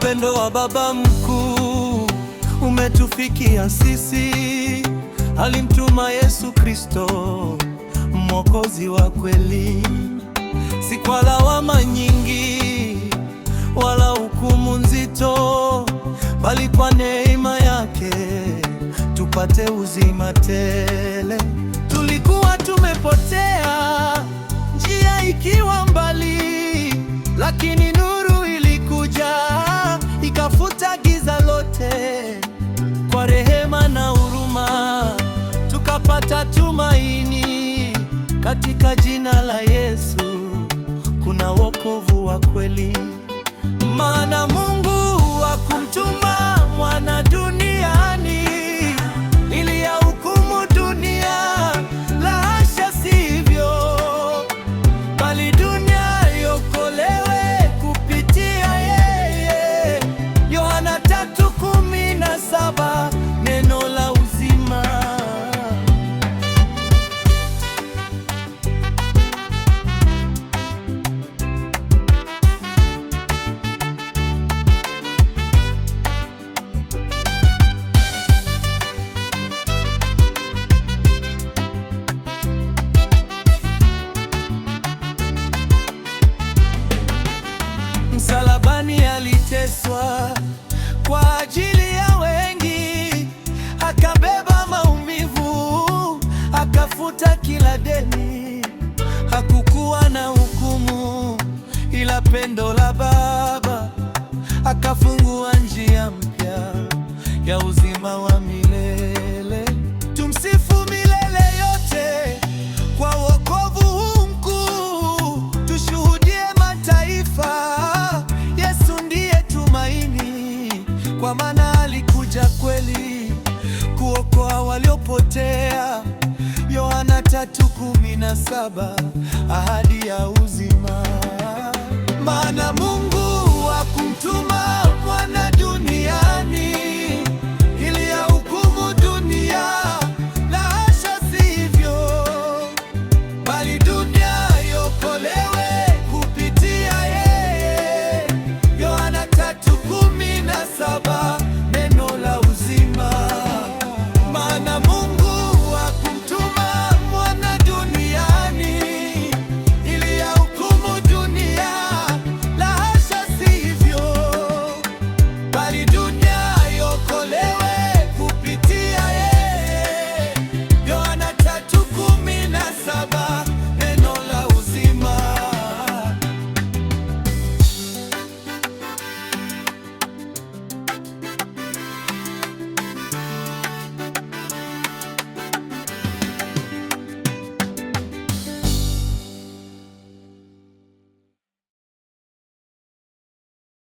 Upendo wa Baba mkuu umetufikia sisi, alimtuma Yesu Kristo, Mwokozi wa kweli, si kwa lawama nyingi wala hukumu nzito, bali kwa neema yake tupate uzima tele. Tulikuwa tumepotea, njia ikiwa mbali, lakini nuru ilikuja ikafuta giza lote. Kwa rehema na huruma tukapata tumaini, katika jina la Yesu kuna wokovu wa kweli. Maana Mungu hakumtuma mwana duniani ili ahukumu dunia, la hasha, sivyo, bali dunia iokolewe kupitia yeye. Yohana 3:17, neno la uzima. Msalabani aliteswa kwa ajili ya wengi, akabeba maumivu, akafuta kila deni. Hakukuwa na hukumu, ila pendo la Baba, akafungua njia mpya ya uzima wa milele. Tumsifu milele yote kwa wokovu huu mkuu, tushuhudie mataifa, Yesu ndiye tumaini, kwa maana alikuja kweli kuokoa waliopotea. Yohana 3:17, ahadi ya uzima. Maana Mungu hakumtuma